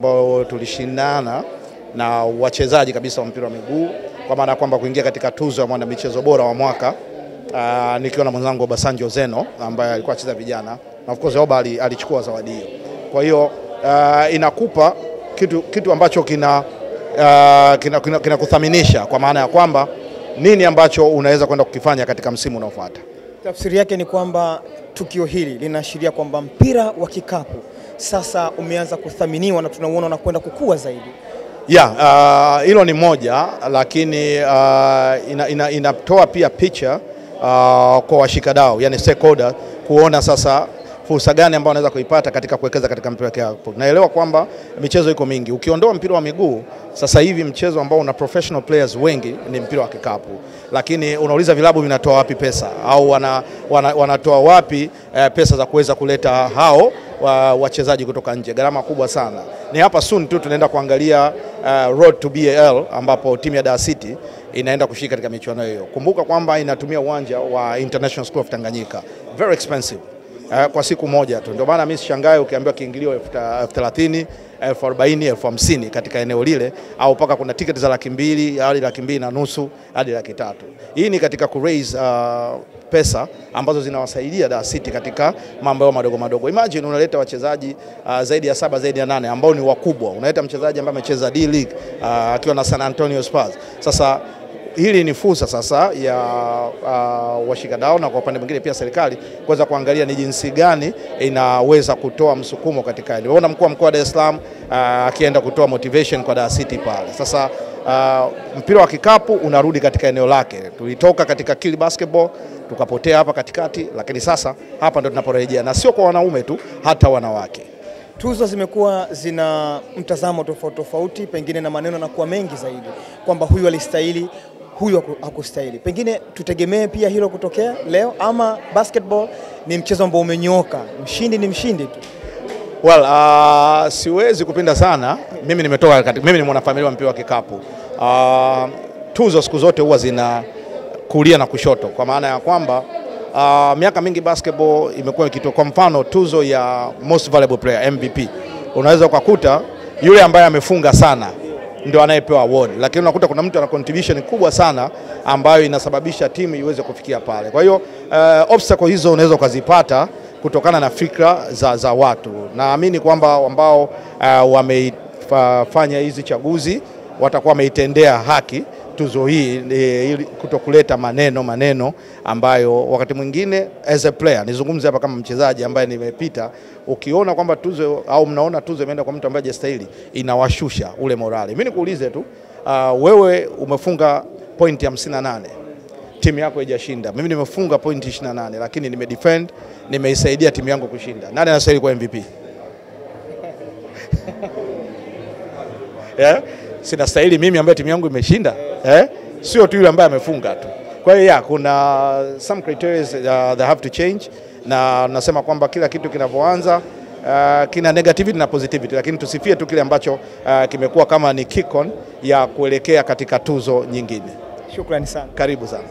ambao tulishindana na wachezaji kabisa wa mpira wa miguu, kwa maana kwamba kuingia katika tuzo ya mwana michezo bora wa mwaka, nikiwa na mwenzangu Obasanjo Zeno ambaye alikuwa acheza vijana, na of course Oba alichukua zawadi hiyo. Kwa hiyo inakupa kitu ambacho kina kuthaminisha, kwa maana ya kwamba nini ambacho unaweza kwenda kukifanya katika msimu unaofuata. Tafsiri yake ni kwamba tukio hili linaashiria kwamba mpira wa kikapu sasa umeanza kuthaminiwa na tunauona na kwenda kukua zaidi. Hilo ni moja, lakini inatoa pia picha kwa washikadau, yani stakeholder, kuona sasa fursa gani ambayo wanaweza kuipata katika kuwekeza katika mpira wa kikapu. Naelewa kwamba michezo iko mingi. Ukiondoa mpira wa miguu, sasa hivi mchezo ambao una professional players wengi ni mpira wa kikapu. Lakini unauliza vilabu vinatoa wapi pesa, au wanatoa wapi pesa za kuweza kuleta hao wachezaji kutoka nje? Gharama kubwa sana. Ni hapa soon tu tunaenda kuangalia Road to BAL, ambapo timu ya Dar City inaenda kushika katika michuano hiyo. Kumbuka kwamba inatumia uwanja wa International School of Tanganyika. Very expensive. Kwa siku moja tu. Ndio maana mimi sishangae ukiambiwa kiingilio 30,000, 40,000, 50,000 katika eneo lile, au paka kuna tiketi za 200,000 hadi 250,000 hadi 300,000. Hii ni katika ku raise pesa ambazo zinawasaidia Dar City katika mambo madogo madogo. Imagine unaleta wachezaji zaidi ya 7, zaidi ya 8 ambao ni wakubwa. Unaleta mchezaji ambaye amecheza D-League akiwa na San Antonio Spurs. Sasa hili ni fursa sasa ya washikadau na kwa upande mwingine pia serikali kuweza kuangalia ni jinsi gani inaweza kutoa msukumo katika hili. Unaona mkuu wa mkoa wa Dar es Salaam akienda kutoa motivation kwa Dar City pale. Sasa mpira wa kikapu unarudi katika eneo lake. Tulitoka katika kill basketball tukapotea hapa katikati, lakini sasa hapa ndo tunaporejea, na sio kwa wanaume tu, hata wanawake. Tuzo zimekuwa zina mtazamo tofauti, pengine na maneno na kuwa mengi zaidi kwamba huyu alistahili, huyu hakustahili. Pengine tutegemee pia hilo kutokea leo, ama basketball ni mchezo ambao umenyooka, mshindi ni mshindi tu? Well, siwezi kupinda sana. Mimi ni mwanafamilia wa mpira wa kikapu. Tuzo siku zote huwa zina kulia na kushoto, kwa maana ya kwamba miaka mingi basketball imekuwa ikitoa, kwa mfano tuzo ya most valuable player MVP, unaweza kukuta yule ambaye amefunga sana ndio anayepewa award, lakini unakuta kuna mtu ana contribution kubwa sana ambayo inasababisha timu iweze kufikia pale. Kwa hiyo obstacle hizo unaweza kuzipata kutokana na fikra za watu. Naamini kwamba ambao wamefanya hizi chaguzi watakuwa wameitendea haki tuzo hii, ili kutokuleta maneno ambayo wakati mwingine as a player, nizungumze hapa kama mchezaji ambaye nimepita, ukiona kwamba tuzo au mnaona tuzo imeenda kwa mtu ambaye hajastahili, inawashusha ule morale. Mimi nikuulize tu, wewe umefunga point 58, timu yako haijashinda. Mimi nimefunga point 28, lakini nimedefend, nimeisaidia timu yangu kushinda. Nani anastahili kwa MVP? Sina stahili mimi ambaye timu yangu imeshinda, sio tu yule ambaye amefunga tu. Kwa hiyo kuna some criteria that have to change, na nasema kwamba kila kitu kinavyoanza kina negativity na positivity, lakini tusifie tu kile ambacho kimekuwa kama ni kick on ya kuelekea katika tuzo nyingine. Shukrani sana. Karibu sana.